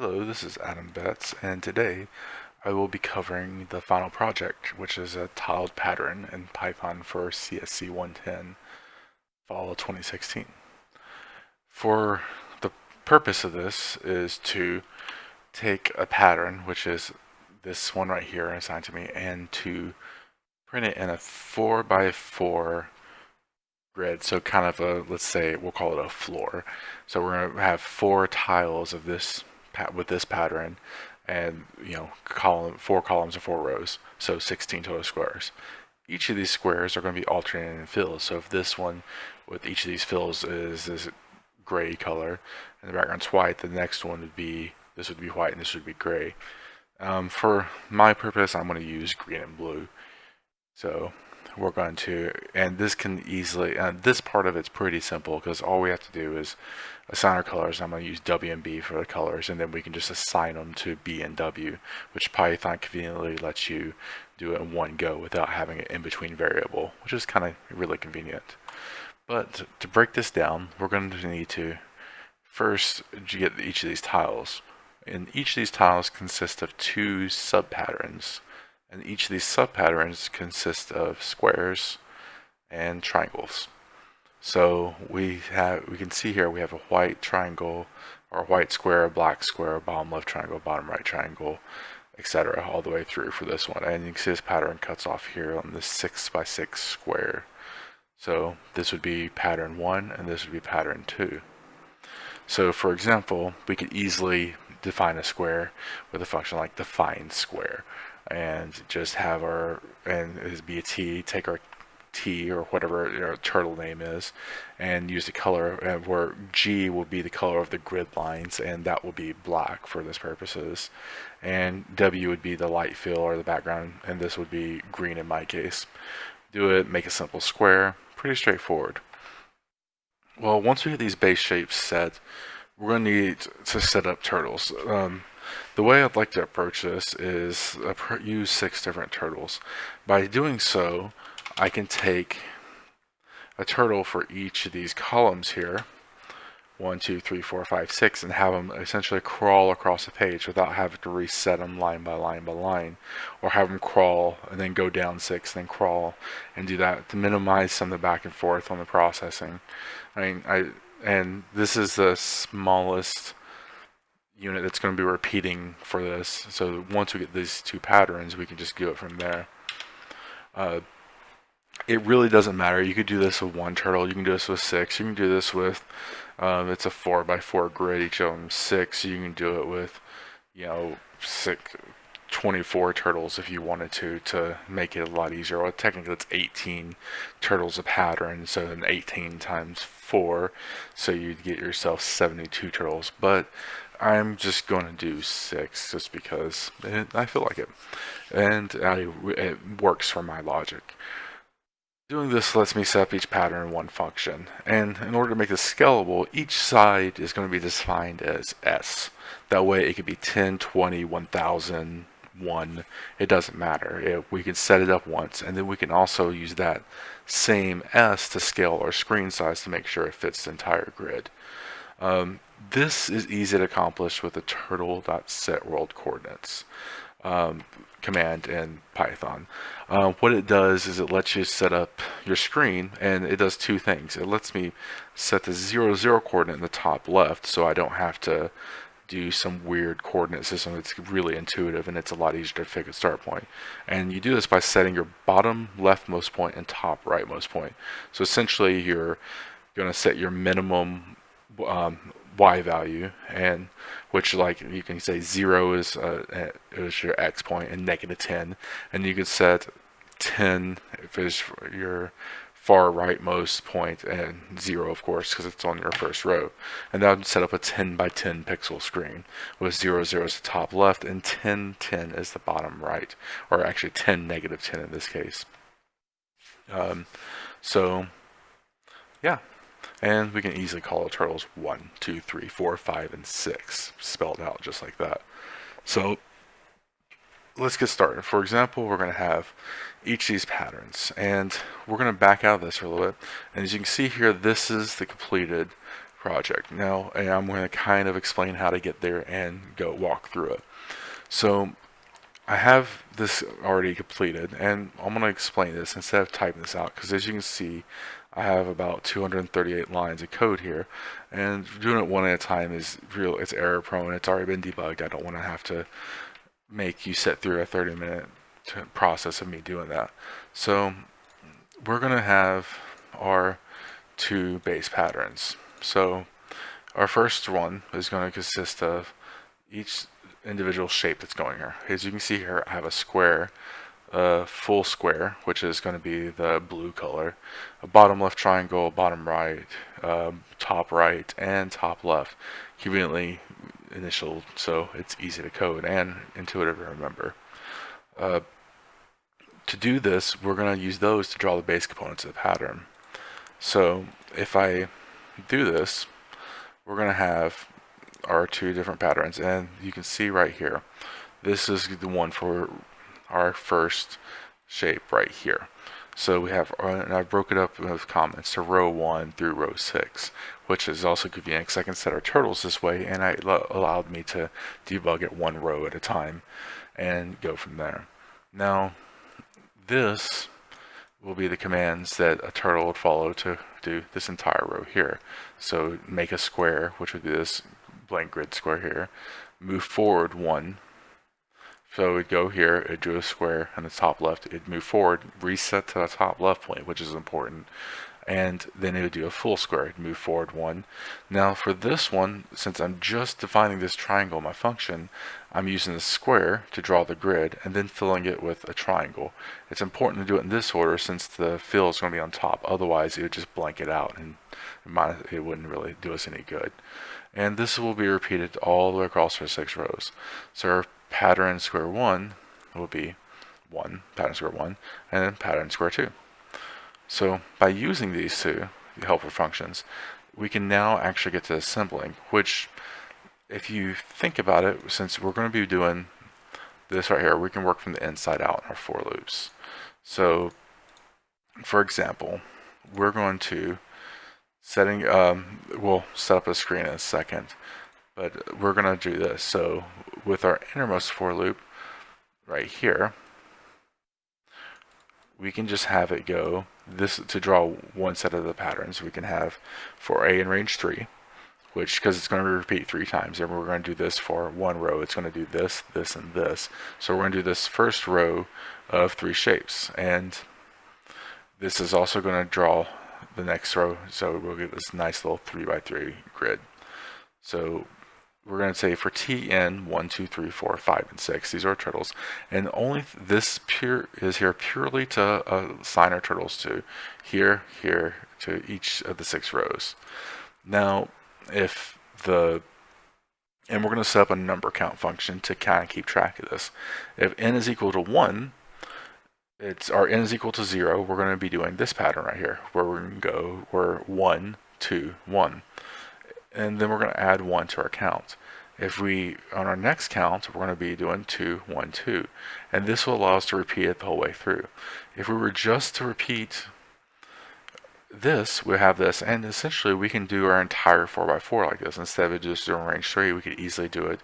Hello, this is Adam Betts, and today I will be covering the final project, which is a tiled pattern in Python for CSC 110 Fall 2016. For the purpose of this is to take a pattern, which is this one right here assigned to me, and to print it in a 4 by 4 grid, so kind of a, let's say, we'll call it a floor. So we're going to have 4 tiles of this with this pattern, and 4 columns and 4 rows, so 16 total squares. Each of these squares are going to be alternating in fills. So if this one with each of these fills is this gray color and the background's white, the next one would be, this would be white and this would be gray. For my purpose, I'm going to use green and blue. So we're going to, and this can easily, this part of it's pretty simple because all we have to do is assign our colors. I'm going to use W and B for the colors, and then we can just assign them to B and W, which Python conveniently lets you do it in one go without having an in-between variable, which is kind of really convenient. But to break this down, we're going to need to first get each of these tiles. And each of these tiles consist of 2 subpatterns. And each of these subpatterns consist of squares and triangles. So we can see here we have a white triangle, or a white square, a black square, bottom left triangle, bottom right triangle, etc. all the way through for this one. And you can see this pattern cuts off here on this 6 by 6 square. So this would be pattern 1 and this would be pattern 2. So for example, we could easily define a square with a function like define square, and just have our, and it'd be a t, take our t or whatever our turtle name is, and use the color where G will be the color of the grid lines, and that will be black for this purposes, and W would be the light fill or the background, and this would be green in my case. Do it, make a simple square, pretty straightforward. Well, once we get these base shapes set, we're going to need to set up turtles. The way I'd like to approach this is use 6 different turtles. By doing so, I can take a turtle for each of these columns here, 1, 2, 3, 4, 5, 6, and have them essentially crawl across the page without having to reset them line by line by line, or have them crawl and then go down 6, then crawl, and do that to minimize some of the back and forth on the processing. And this is the smallest unit that's going to be repeating for this. So once we get these 2 patterns, we can just do it from there. It really doesn't matter. You could do this with 1 turtle. You can do this with 6. You can do this with, it's a 4 by 4 grid. Each of them 6. You can do it with, 24 turtles if you wanted to make it a lot easier. Well, technically it's 18 turtles a pattern, so then 18 times 4, so you'd get yourself 72 turtles. But I'm just going to do 6 just because I feel like it, and it works for my logic. Doing this lets me set up each pattern in one function, and in order to make this scalable, each side is going to be defined as S. That way it could be 10, 20, 1000, 1, it doesn't matter. We can set it up once, and then we can also use that same S to scale our screen size to make sure it fits the entire grid. This is easy to accomplish with the turtle.setWorldCoordinates command in Python. What it does is it lets you set up your screen, and it does 2 things. It lets me set the 0, 0 coordinate in the top left, so I don't have to do some weird coordinate system. It's really intuitive, and it's a lot easier to pick a start point. And you do this by setting your bottom leftmost point and top rightmost point. So essentially you're going to set your minimum y value, and which, like, you can say 0 is your x point and -10, and you could set 10 if it's your far rightmost point, and 0 of course because it's on your first row, and that would set up a 10 by 10 pixel screen with 0, 0 is the top left and 10, 10 is the bottom right, or actually 10, -10 in this case. So yeah. And we can easily call the turtles 1, 2, 3, 4, 5, and 6, spelled out just like that. So let's get started. For example, we're going to have each of these patterns, and we're going to back out of this for a little bit. And as you can see here, this is the completed project. Now, and I'm going to kind of explain how to get there and go walk through it. So I have this already completed, and I'm going to explain this instead of typing this out, because as you can see, I have about 238 lines of code here, and doing it one at a time is it's error prone. It's already been debugged. I don't want to have to make you sit through a 30-minute process of me doing that. So we're going to have our two base patterns. So our first one is going to consist of each individual shape that's going here. As you can see here, I have a square, a full square, which is going to be the blue color, a bottom left triangle, bottom right, top right, and top left. Conveniently initial, so it's easy to code and intuitive to remember. To do this, we're going to use those to draw the base components of the pattern. So if I do this, we're going to have our two different patterns, and you can see right here, this is the one for our first shape right here. So we have, and I broke it up with comments to row 1 through row 6, which is also convenient because I can set our turtles this way, and it allowed me to debug it one row at a time and go from there. Now, this will be the commands that a turtle would follow to do this entire row here. So make a square, which would be this blank grid square here, move forward 1. So it'd go here, it'd do a square on the top left, it'd move forward, reset to the top left point, which is important, and then it would do a full square, it'd move forward 1. Now for this one, since I'm just defining this triangle in my function, I'm using the square to draw the grid and then filling it with a triangle. It's important to do it in this order since the fill is going to be on top, otherwise it would just blank it out and it wouldn't really do us any good. And this will be repeated all the way across our 6 rows. So our pattern square 1 will be 1, pattern square 1, and then pattern square 2. So by using these two helper functions, we can now actually get to assembling, which if you think about it, since we're going to be doing this right here, we can work from the inside out in our for loops. So for example, we're going to we'll set up a screen in a second, but we're going to do this. So with our innermost for loop right here, we can just have it go this to draw one set of the patterns. We can have for A in range 3, which because it's going to repeat 3 times, and we're going to do this for one row. It's going to do this, this, and this. So we're going to do this first row of 3 shapes, and this is also going to draw the next row, so we'll get this nice little 3x3 grid. So we're going to say for Tn 1, 2, 3, 4, 5, and 6. These are our turtles, and only this is here purely to assign our turtles to here, here, to each of the 6 rows. Now, and we're going to set up a number count function to kind of keep track of this. If n is equal to 1, our n is equal to 0, we're going to be doing this pattern right here, where we're going to go, we're 1, 2, 1. And then we're going to add 1 to our count. On our next count, we're going to be doing 2, 1, 2. And this will allow us to repeat it the whole way through. If we were just to repeat this, we have this, and essentially we can do our entire 4x4 like this. Instead of just doing range 3, we could easily do it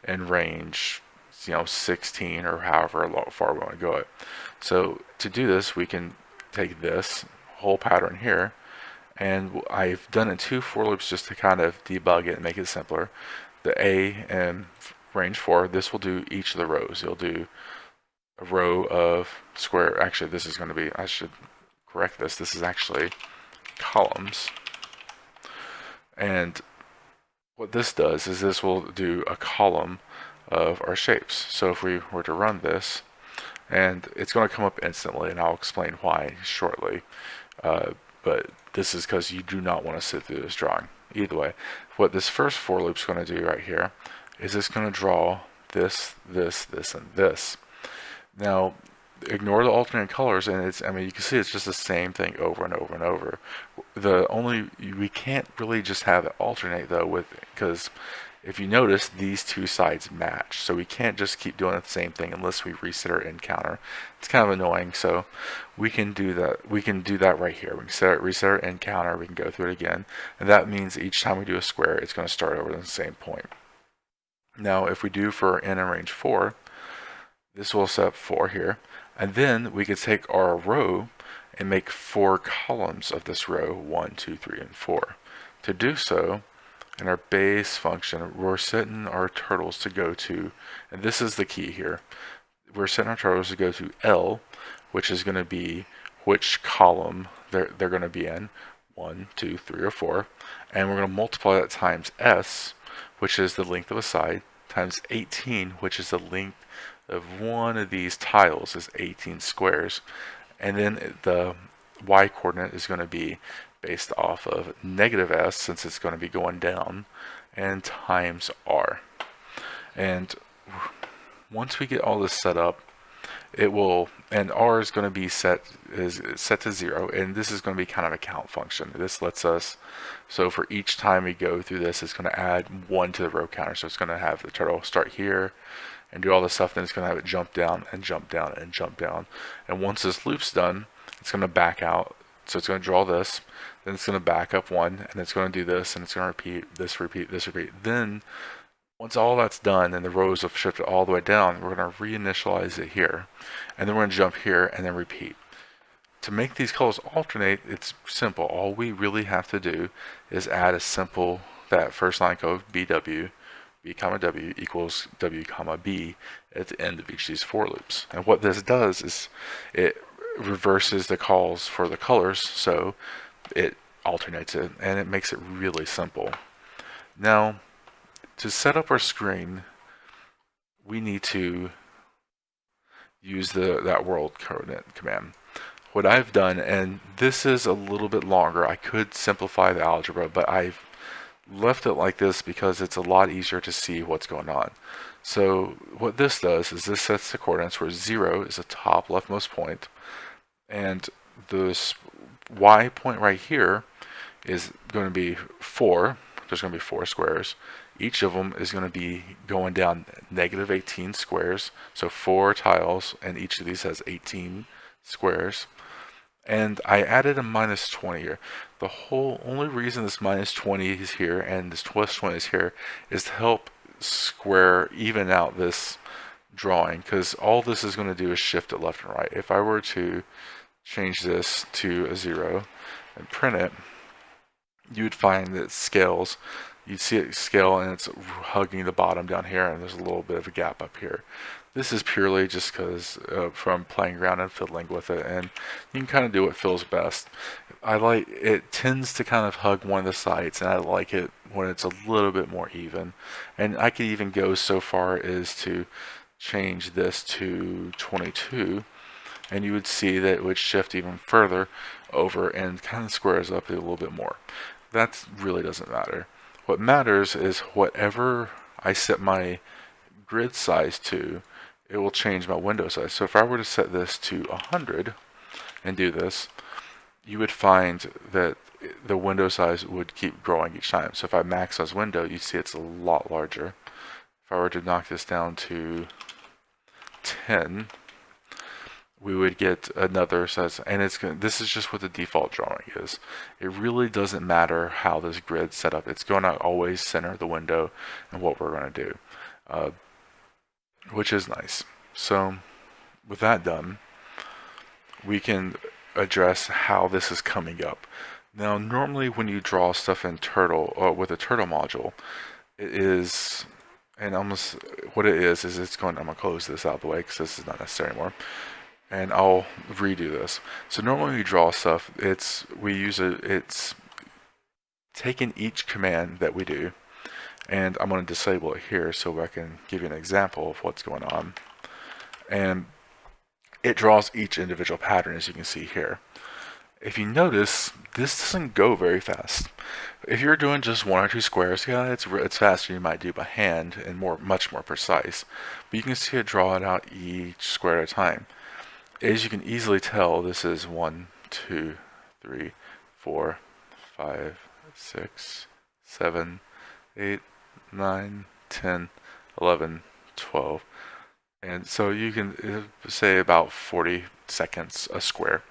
in range 16 or however far we want to go it. So to do this, we can take this whole pattern here, and I've done it in 2 for loops just to kind of debug it and make it simpler. The A and range 4, this will do each of the rows. It'll do a row of square. Actually, this is going to be, I should correct this. This is actually columns. And what this does is this will do a column of our shapes. So if we were to run this, and it's going to come up instantly, and I'll explain why shortly. But this is because you do not want to sit through this drawing. Either way, what this first for loop is going to do right here is it's going to draw this, this, this, and this. Now, ignore the alternate colors, and you can see it's just the same thing over and over and over. we can't really just have it alternate though, because if you notice, these two sides match, so we can't just keep doing the same thing unless we reset our end counter. It's kind of annoying, so we can do that. We can do that right here. We can reset our end counter. We can go through it again, and that means each time we do a square, it's going to start over at the same point. Now, if we do for n in range 4, this will set up 4 here, and then we could take our row and make 4 columns of this row, 1, 2, 3, and 4. To do so, in our base function, we're setting our turtles to go to, and this is the key here, we're setting our turtles to go to L, which is going to be which column they're going to be in, 1, 2, 3, or 4, and we're going to multiply that times S, which is the length of a side, times 18, which is the length of one of these tiles, is 18 squares, and then the y coordinate is going to be based off of negative s, since it's going to be going down, and times r. And once we get all this set up, it will, and r is going to be set to 0, and this is going to be kind of a count function. This lets us, so for each time we go through this, it's going to add 1 to the row counter. So it's going to have the turtle start here and do all this stuff, then it's going to have it jump down and jump down and jump down. And once this loop's done, it's going to back out. So it's going to draw this, then it's going to back up 1, and it's going to do this, and it's going to repeat this, repeat this, repeat. Then, once all that's done and the rows have shifted all the way down, we're going to reinitialize it here, and then we're going to jump here and then repeat. To make these colors alternate, it's simple. All we really have to do is add a simple, that first line code, BW, B comma W equals W comma B at the end of each of these for loops. And what this does is it reverses the calls for the colors, so it alternates it, and it makes it really simple. Now, to set up our screen, we need to use that world coordinate command. What I've done, and this is a little bit longer, I could simplify the algebra, but I've left it like this because it's a lot easier to see what's going on. So what this does is this sets the coordinates where 0 is the top leftmost point, and this y point right here is going to be 4. There's going to be 4 squares. Each of them is going to be going down negative 18 squares, so 4 tiles, and each of these has 18 squares. And I added a minus 20 here. The only reason this minus 20 is here and this plus 20 is here is to help even out this drawing, because all this is going to do is shift it left and right. If I were to change this to a 0 and print it, you would find that it scales. You'd see it scale, and it's hugging the bottom down here, and there's a little bit of a gap up here. This is purely just because from playing around and fiddling with it, and you can kind of do what feels best. It tends to kind of hug one of the sides, and I like it when it's a little bit more even. And I could even go so far as to change this to 22, and you would see that it would shift even further over and kind of squares up a little bit more. That really doesn't matter. What matters is whatever I set my grid size to, it will change my window size. So if I were to set this to 100 and do this, you would find that the window size would keep growing each time. So if I max size window, you see it's a lot larger. If I were to knock this down to 10, we would get another size, and this is just what the default drawing is. It really doesn't matter how this grid's set up. It's going to always center the window and what we're going to do, which is nice. So with that done, we can address how this is coming up. Now, normally when you draw stuff in Turtle or with a Turtle module, it is, and almost what it is it's going. I'm gonna close this out of the way because this is not necessary anymore. And I'll redo this. So normally when we draw stuff, it's taking each command that we do, and I'm going to disable it here so I can give you an example of what's going on. And it draws each individual pattern, as you can see here. If you notice, this doesn't go very fast. If you're doing just 1 or 2 squares, yeah, it's faster than you might do by hand and much more precise. But you can see it draw it out each square at a time. As you can easily tell, this is 1, 2, 3, 4, 5, 6, 7, 8, 9, 10, 11, 12. And so you can say about 40 seconds a square.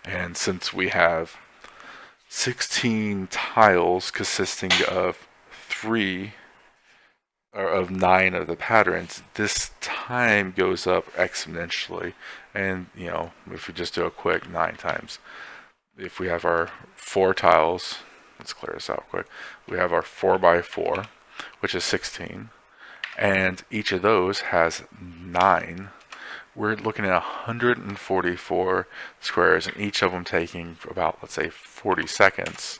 And since we have 16 tiles consisting of 3 or of 9 of the patterns, this time goes up exponentially. And if we just do a quick 9 times, if we have our 4 tiles, let's clear this out quick. We have our 4x4, which is 16, and each of those has 9. We're looking at 144 squares, and each of them taking about, let's say, 40 seconds.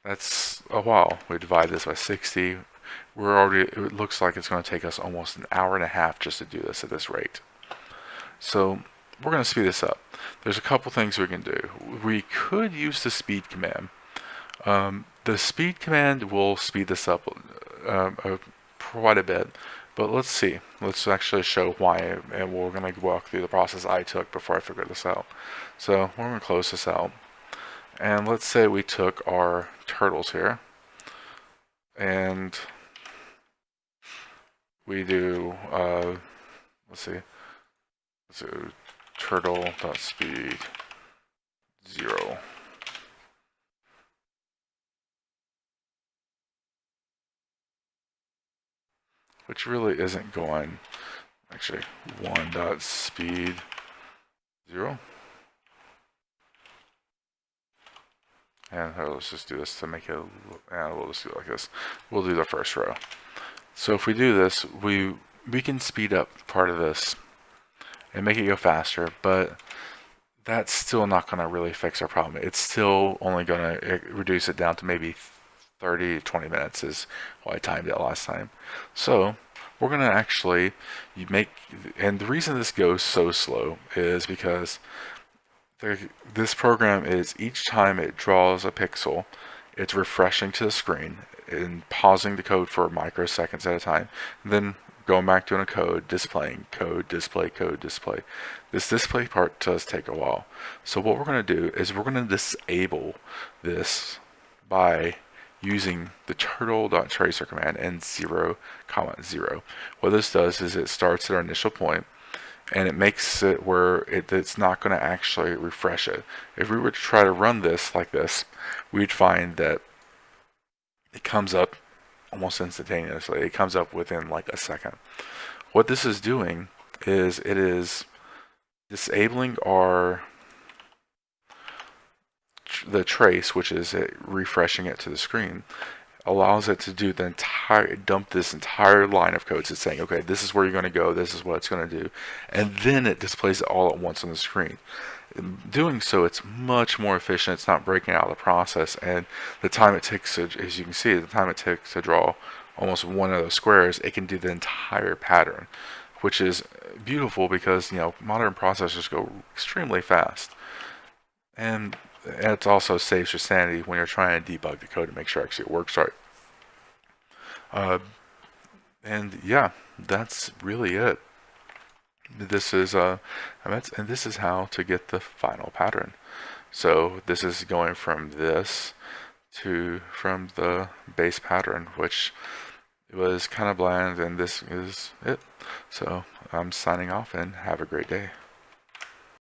That's a while. We divide this by 60. It looks like it's going to take us almost an hour and a half just to do this at this rate. So we're going to speed this up. There's a couple things we can do. We could use the speed command. The speed command will speed this up quite a bit, but let's see. Let's actually show why, and we're going to walk through the process I took before I figured this out. So we're going to close this out, and let's say we took our turtles here, and we do, let's do turtle.speed 0. Which really isn't going, actually, 1.speed 0. And let's just do this to make it, and we'll just do it like this. We'll do the first row. So if we do this, we can speed up part of this and make it go faster, but that's still not going to really fix our problem. It's still only going to reduce it down to maybe 30 to 20 minutes is what I timed it last time. So we're going to actually and the reason this goes so slow is because this program is, each time it draws a pixel, it's refreshing to the screen and pausing the code for microseconds at a time, and then going back doing a code, displaying code, display, code, display. This display part does take a while. So what we're going to do is we're going to disable this by using the turtle.tracer command and 0, 0. What this does is it starts at our initial point, and it makes it where it's not going to actually refresh it. If we were to try to run this like this, we'd find that it comes up almost instantaneously. It comes up within like a second. What this is doing is it is disabling the trace, which is refreshing it to the screen, allows it to do dump this entire line of code. So it's saying, okay, this is where you're going to go, this is what it's going to do, and then it displays it all at once on the screen. Doing so, it's much more efficient. It's not breaking out of the process, and the time it takes to, as you can see, the time it takes to draw almost one of those squares, it can do the entire pattern, which is beautiful because modern processors go extremely fast, and it also saves your sanity when you're trying to debug the code to make sure actually it works right. And yeah, that's really it. This is and this is how to get the final pattern. So this is going from this from the base pattern, which was kind of bland, and this is it. So I'm signing off, and have a great day.